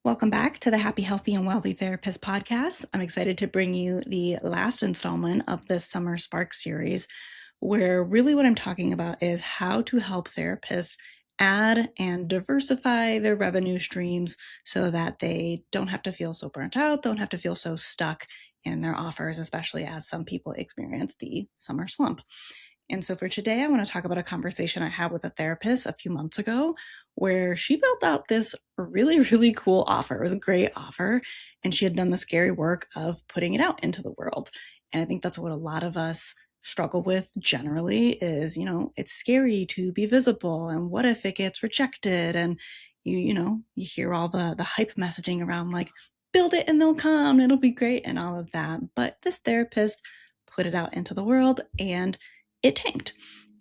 Welcome back to the Happy, Healthy, and Wealthy Therapist podcast. I'm excited to bring you the last installment of this Summer Spark series, where really what I'm talking about is how to help therapists add and diversify their revenue streams so that they don't have to feel so burnt out, don't have to feel so stuck in their offers, especially as some people experience the summer slump. And so for today, I want to talk about a conversation I had with a therapist a few months ago where she built out this really, really cool offer. It was a great offer. And she had done the scary work of putting it out into the world. And I think that's what a lot of us struggle with generally is, it's scary to be visible. And what if it gets rejected? And you hear all the hype messaging around like, build it and they'll come, it'll be great and all of that. But this therapist put it out into the world and it tanked.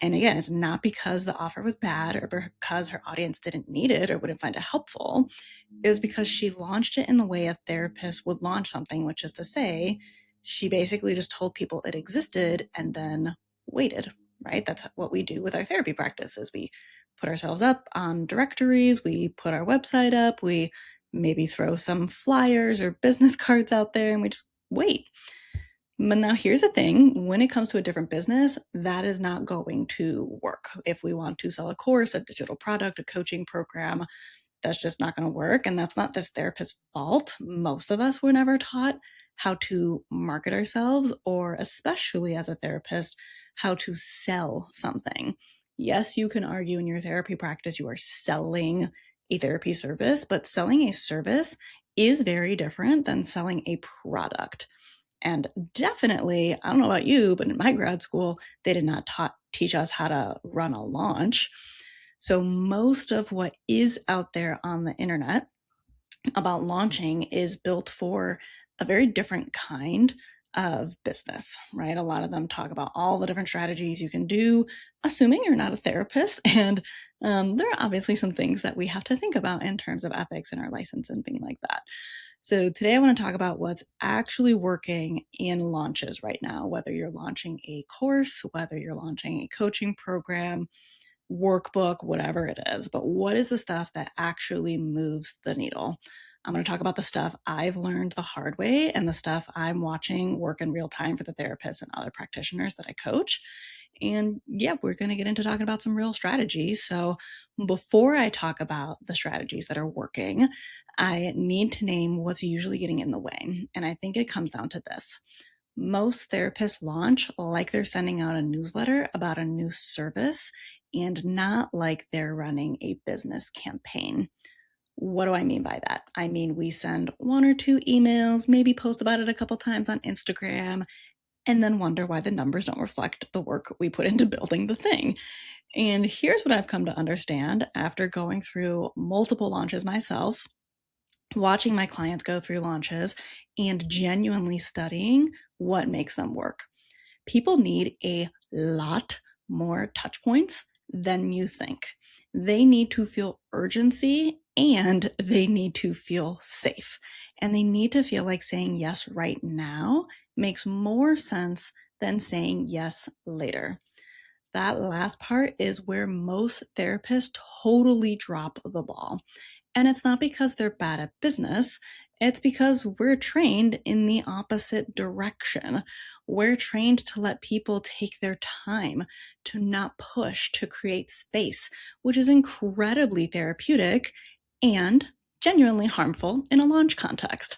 And again, it's not because the offer was bad or because her audience didn't need it or wouldn't find it helpful. It was because she launched it in the way a therapist would launch something, which is to say, she basically just told people it existed and then waited, right? That's what we do with our therapy practice is we put ourselves up on directories, we put our website up, we maybe throw some flyers or business cards out there and we just wait. But now here's the thing, when it comes to a different business, that is not going to work. If we want to sell a course, a digital product, a coaching program, that's just not going to work. And that's not this therapist's fault. Most of us were never taught how to market ourselves, or especially as a therapist, how to sell something. Yes, you can argue in your therapy practice you are selling a therapy service, but selling a service is very different than selling a product. And definitely, I don't know about you, but in my grad school, they did not teach us how to run a launch. So most of what is out there on the internet about launching is built for a very different kind of business, right? A lot of them talk about all the different strategies you can do, assuming you're not a therapist. And there are obviously some things that we have to think about in terms of ethics and our license and things like that. So today I want to talk about what's actually working in launches right now, whether you're launching a course, whether you're launching a coaching program, workbook, whatever it is. But what is the stuff that actually moves the needle? I'm going to talk about the stuff I've learned the hard way and the stuff I'm watching work in real time for the therapists and other practitioners that I coach. And yeah, we're going to get into talking about some real strategies. So before I talk about the strategies that are working, I need to name what's usually getting in the way. And I think it comes down to this. Most therapists launch like they're sending out a newsletter about a new service and not like they're running a business campaign. What do I mean by that? I mean, we send 1 or 2 emails, maybe post about it a couple times on Instagram, and then wonder why the numbers don't reflect the work we put into building the thing. And here's what I've come to understand after going through multiple launches myself, watching my clients go through launches, and genuinely studying what makes them work. People need a lot more touch points than you think. They need to feel urgency and they need to feel safe. And they need to feel like saying yes right now makes more sense than saying yes later. That last part is where most therapists totally drop the ball. And it's not because they're bad at business, it's because we're trained in the opposite direction. We're trained to let people take their time, to not push, to create space, which is incredibly therapeutic and genuinely harmful in a launch context.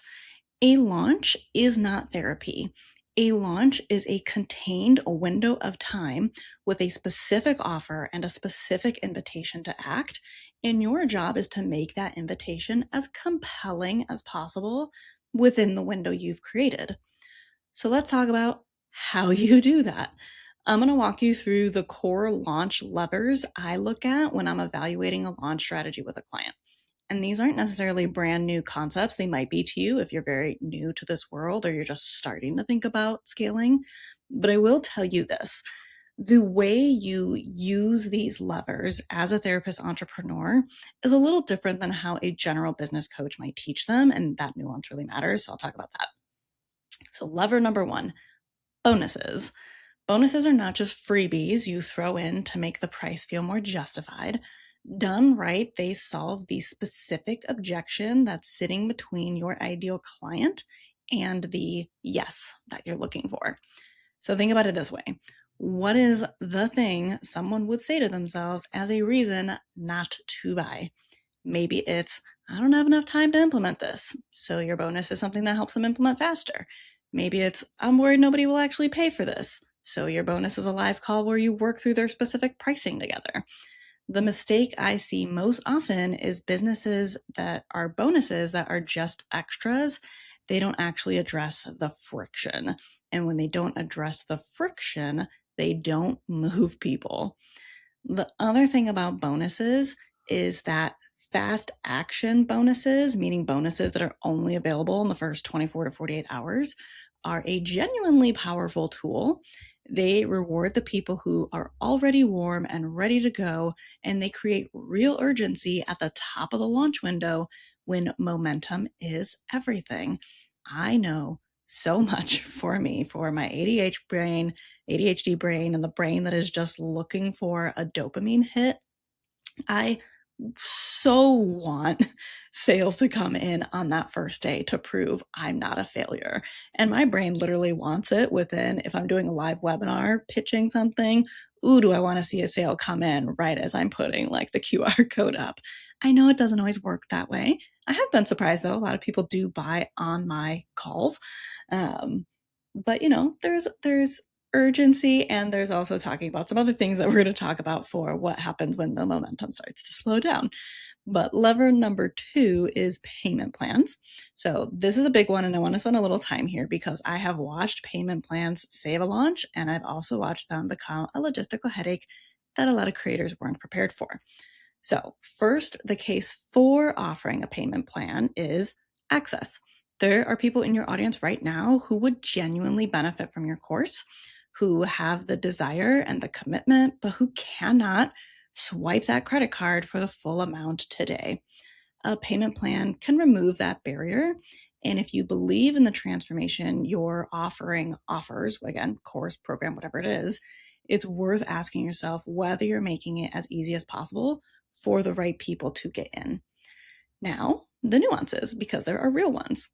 A launch is not therapy. A launch is a contained window of time with a specific offer and a specific invitation to act. And your job is to make that invitation as compelling as possible within the window you've created. So let's talk about how you do that. I'm going to walk you through the core launch levers I look at when I'm evaluating a launch strategy with a client. And these aren't necessarily brand new concepts. They might be to you if you're very new to this world or you're just starting to think about scaling. But I will tell you this. The way you use these levers as a therapist entrepreneur is a little different than how a general business coach might teach them. And that nuance really matters. So I'll talk about that. So lever number 1, bonuses. Bonuses are not just freebies you throw in to make the price feel more justified. Done right, they solve the specific objection that's sitting between your ideal client and the yes that you're looking for. So think about it this way. What is the thing someone would say to themselves as a reason not to buy? Maybe it's, I don't have enough time to implement this. So your bonus is something that helps them implement faster. Maybe it's, I'm worried nobody will actually pay for this. So your bonus is a live call where you work through their specific pricing together. The mistake I see most often is businesses that are bonuses that are just extras. They don't actually address the friction. And when they don't address the friction, they don't move people. The other thing about bonuses is that fast action bonuses, meaning bonuses that are only available in the first 24 to 48 hours, are a genuinely powerful tool. They reward the people who are already warm and ready to go, and they create real urgency at the top of the launch window when momentum is everything. I know so much for me, for my ADHD brain, and the brain that is just looking for a dopamine hit. I so want sales to come in on that first day to prove I'm not a failure. And my brain literally wants it within, if I'm doing a live webinar pitching something, ooh, do I want to see a sale come in right as I'm putting like the QR code up? I know it doesn't always work that way. I have been surprised though. A lot of people do buy on my calls. But there's urgency, and there's also talking about some other things that we're going to talk about for what happens when the momentum starts to slow down. But lever number 2 is payment plans. So this is a big one, and I want to spend a little time here because I have watched payment plans save a launch, and I've also watched them become a logistical headache that a lot of creators weren't prepared for. So first, the case for offering a payment plan is access. There are people in your audience right now who would genuinely benefit from your course, who have the desire and the commitment, but who cannot swipe that credit card for the full amount today. A payment plan can remove that barrier. And if you believe in the transformation your offering offers, again, course, program, whatever it is, it's worth asking yourself whether you're making it as easy as possible for the right people to get in. Now, the nuances, because there are real ones.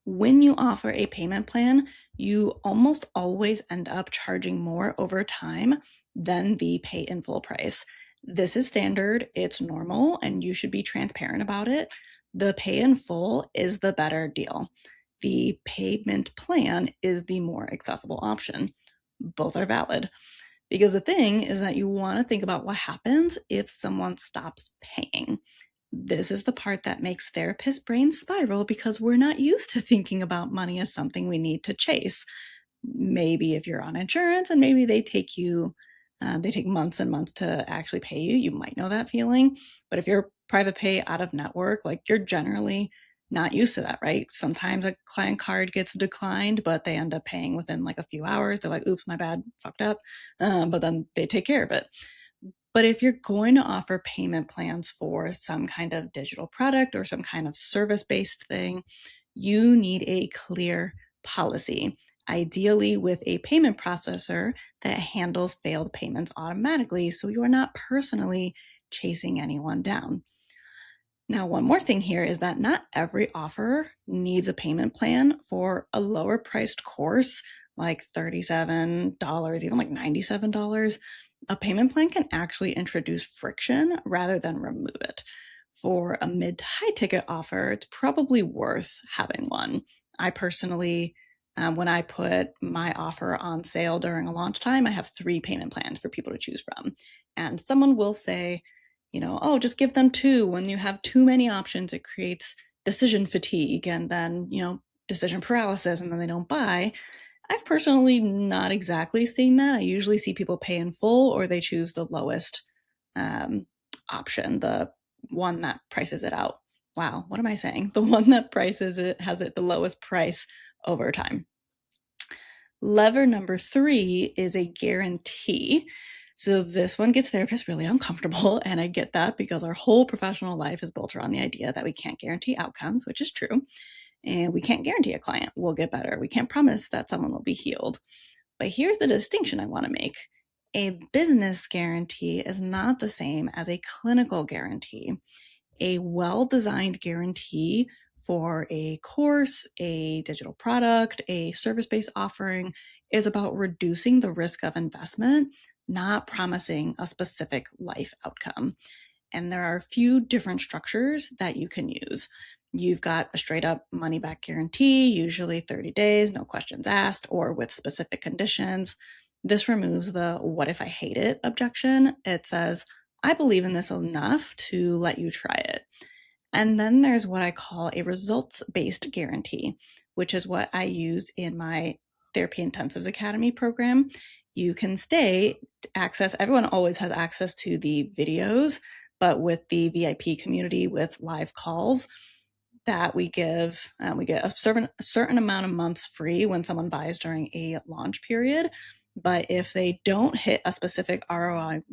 When you offer a payment plan, you almost always end up charging more over time than the pay in full price. This is standard, it's normal, and you should be transparent about it. The pay in full is the better deal. The payment plan is the more accessible option. Both are valid. Because the thing is that you want to think about what happens if someone stops paying. This is the part that makes therapist brains spiral because we're not used to thinking about money as something we need to chase. Maybe if you're on insurance and maybe they take months and months to actually pay you, you might know that feeling. But if you're private pay out of network, like you're generally not used to that, right? Sometimes a client card gets declined, but they end up paying within like a few hours. They're like, oops, my bad, fucked up. But then they take care of it. But if you're going to offer payment plans for some kind of digital product or some kind of service-based thing, you need a clear policy, ideally with a payment processor that handles failed payments automatically so you're not personally chasing anyone down. Now, one more thing here is that not every offer needs a payment plan. For a lower priced course, like $37, even like $97, a payment plan can actually introduce friction rather than remove it. For a mid to high ticket offer, it's probably worth having one. I personally, when I put my offer on sale during a launch time, I have 3 payment plans for people to choose from. And someone will say, oh, just give them 2. When you have too many options, it creates decision fatigue and then, decision paralysis, and then they don't buy. I've personally not exactly seen that. I usually see people pay in full or they choose the lowest option, the one that prices it out. Wow, what am I saying? The one that prices it has it the lowest price over time. Lever number 3 is a guarantee. So this one gets therapists really uncomfortable, and I get that because our whole professional life is built around the idea that we can't guarantee outcomes, which is true, and we can't guarantee a client will get better. We can't promise that someone will be healed. But here's the distinction I want to make. A business guarantee is not the same as a clinical guarantee. A well-designed guarantee for a course, a digital product, a service-based offering is about reducing the risk of investment, not promising a specific life outcome. And there are a few different structures that you can use. You've got a straight up money back guarantee, usually 30 days, no questions asked, or with specific conditions. This removes the what if I hate it objection. It says, I believe in this enough to let you try it. And then there's what I call a results-based guarantee, which is what I use in my Therapy Intensives Academy program. You can everyone always has access to the videos, but with the VIP community with live calls that we get a certain amount of months free when someone buys during a launch period. But if they don't hit a specific ROI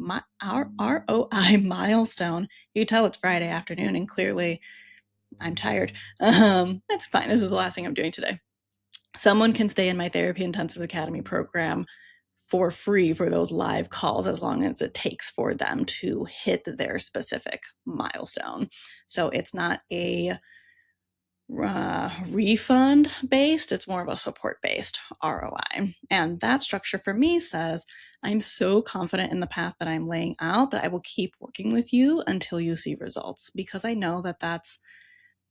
milestone, you tell it's Friday afternoon and clearly I'm tired. That's fine. This is the last thing I'm doing today. Someone can stay in my Therapy Intensives Academy program for free for those live calls as long as it takes for them to hit their specific milestone. So it's not a refund based, it's more of a support based ROI. And that structure for me says, I'm so confident in the path that I'm laying out that I will keep working with you until you see results, because I know that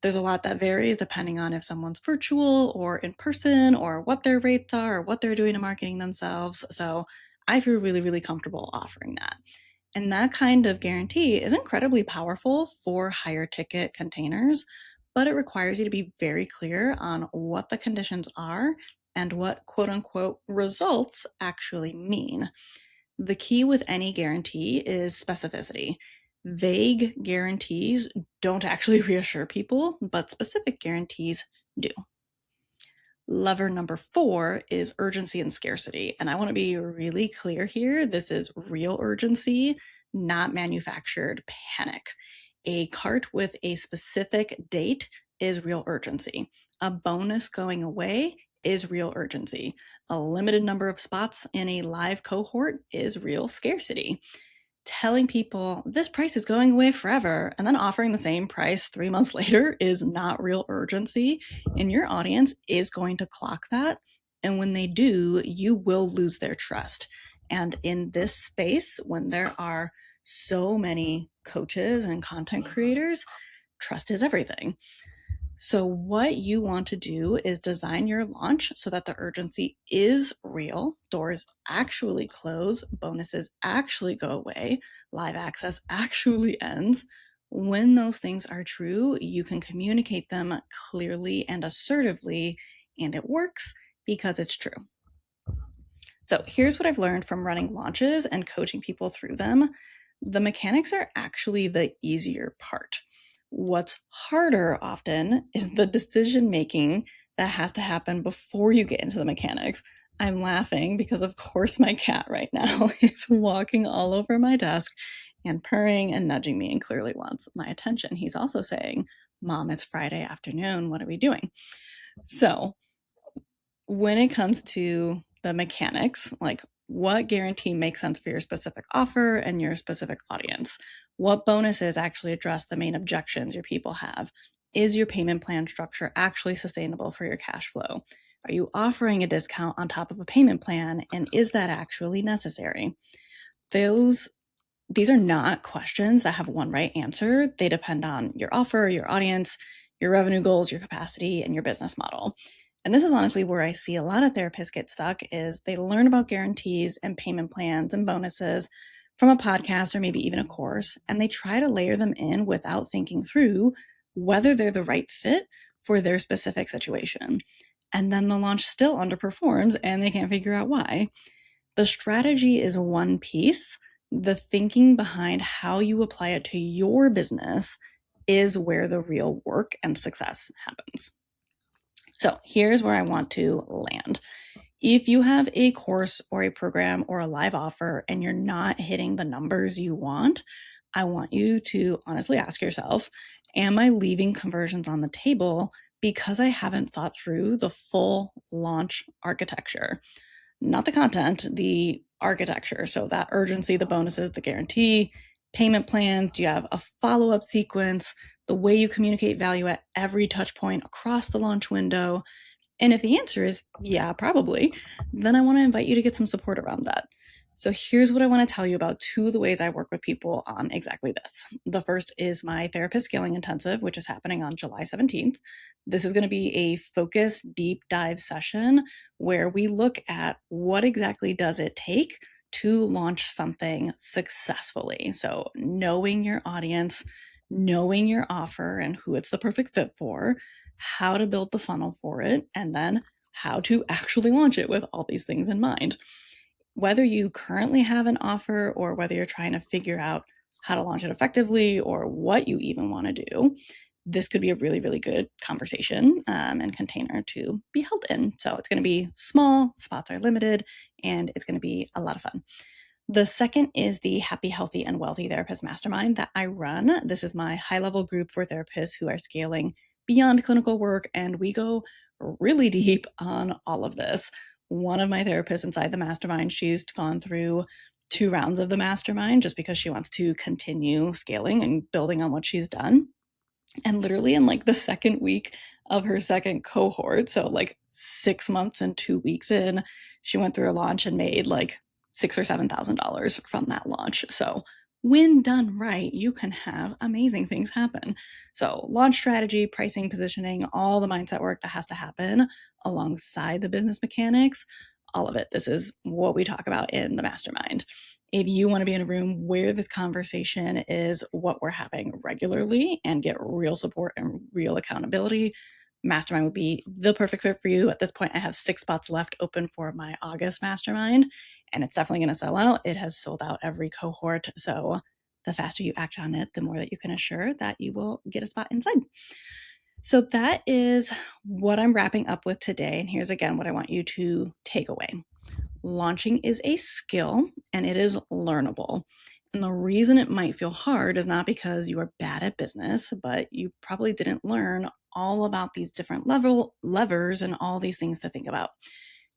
there's a lot that varies depending on if someone's virtual or in person or what their rates are or what they're doing to marketing themselves. So I feel really, really comfortable offering that. And that kind of guarantee is incredibly powerful for higher ticket containers, but it requires you to be very clear on what the conditions are and what quote unquote results actually mean. The key with any guarantee is specificity. Vague guarantees don't actually reassure people, but specific guarantees do. Lever number 4 is urgency and scarcity. And I want to be really clear here. This is real urgency, not manufactured panic. A cart with a specific date is real urgency. A bonus going away is real urgency. A limited number of spots in a live cohort is real scarcity. Telling people this price is going away forever and then offering the same price 3 months later is not real urgency, and your audience is going to clock that. And when they do, you will lose their trust. And in this space, when there are so many coaches and content creators, trust is everything. So what you want to do is design your launch so that the urgency is real, doors actually close, bonuses actually go away, live access actually ends. When those things are true, you can communicate them clearly and assertively, and it works because it's true. So here's what I've learned from running launches and coaching people through them. The mechanics are actually the easier part. What's harder often is the decision making that has to happen before you get into the mechanics. I'm laughing because, of course, my cat right now is walking all over my desk and purring and nudging me and clearly wants my attention. He's also saying, Mom, it's Friday afternoon. What are we doing? So when it comes to the mechanics, like what guarantee makes sense for your specific offer and your specific audience? What bonuses actually address the main objections your people have? Is your payment plan structure actually sustainable for your cash flow? Are you offering a discount on top of a payment plan? And is that actually necessary? These are not questions that have one right answer. They depend on your offer, your audience, your revenue goals, your capacity, and your business model. And this is honestly where I see a lot of therapists get stuck is they learn about guarantees and payment plans and bonuses from a podcast or maybe even a course, and they try to layer them in without thinking through whether they're the right fit for their specific situation. And then the launch still underperforms and they can't figure out why. The strategy is one piece. The thinking behind how you apply it to your business is where the real work and success happens. So here's where I want to land. If you have a course or a program or a live offer and you're not hitting the numbers you want, I want you to honestly ask yourself, am I leaving conversions on the table because I haven't thought through the full launch architecture? Not the content, the architecture. So that urgency, the bonuses, the guarantee, payment plans, do you have a follow-up sequence, the way you communicate value at every touch point across the launch window? And if the answer is yeah, probably, then I want to invite you to get some support around that. So here's what I want to tell you about two of the ways I work with people on exactly this. The first is my therapist scaling intensive, which is happening on July 17th. This is going to be a focused deep dive session where we look at what exactly does it take to launch something successfully. So knowing your audience, knowing your offer and who it's the perfect fit for, how to build the funnel for it, and then how to actually launch it with all these things in mind. Whether you currently have an offer or whether you're trying to figure out how to launch it effectively or what you even want to do, this could be a really, really good conversation and container to be held in. So it's going to be small, spots are limited, and it's going to be a lot of fun. The second is the Happy, Healthy, and Wealthy Therapist Mastermind that I run. This is my high-level group for therapists who are scaling beyond clinical work, and we go really deep on all of this. One of my therapists inside the mastermind, she's gone through 2 rounds of the mastermind just because she wants to continue scaling and building on what she's done. And literally in like the second week of her second cohort, so like 6 months and 2 weeks in, she went through a launch and made like $6,000 or $7,000 from that launch. So when done right, you can have amazing things happen. So launch strategy, pricing, positioning, all the mindset work that has to happen alongside the business mechanics, all of it. This is what we talk about in the mastermind. If you want to be in a room where this conversation is what we're having regularly and get real support and real accountability, mastermind would be the perfect fit for you. At this point, I have 6 spots left open for my August mastermind, and it's definitely going to sell out. It has sold out every cohort. So the faster you act on it, the more that you can assure that you will get a spot inside. So that is what I'm wrapping up with today. And here's again what I want you to take away. Launching is a skill and it is learnable. And the reason it might feel hard is not because you are bad at business, but you probably didn't learn all about these different levers and all these things to think about.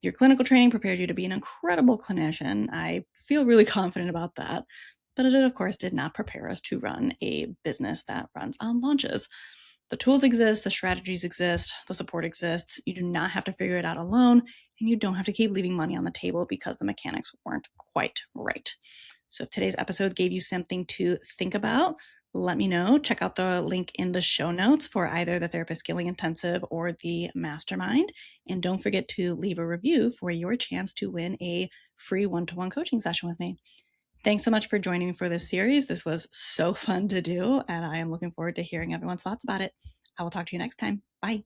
Your clinical training prepared you to be an incredible clinician. I feel really confident about that. But it, of course, did not prepare us to run a business that runs on launches. The tools exist, the strategies exist, the support exists. You do not have to figure it out alone, and you don't have to keep leaving money on the table because the mechanics weren't quite right. So if today's episode gave you something to think about, let me know. Check out the link in the show notes for either the Therapist Scaling Intensive or the Mastermind. And don't forget to leave a review for your chance to win a free one-to-one coaching session with me. Thanks so much for joining me for this series. This was so fun to do, and I am looking forward to hearing everyone's thoughts about it. I will talk to you next time. Bye.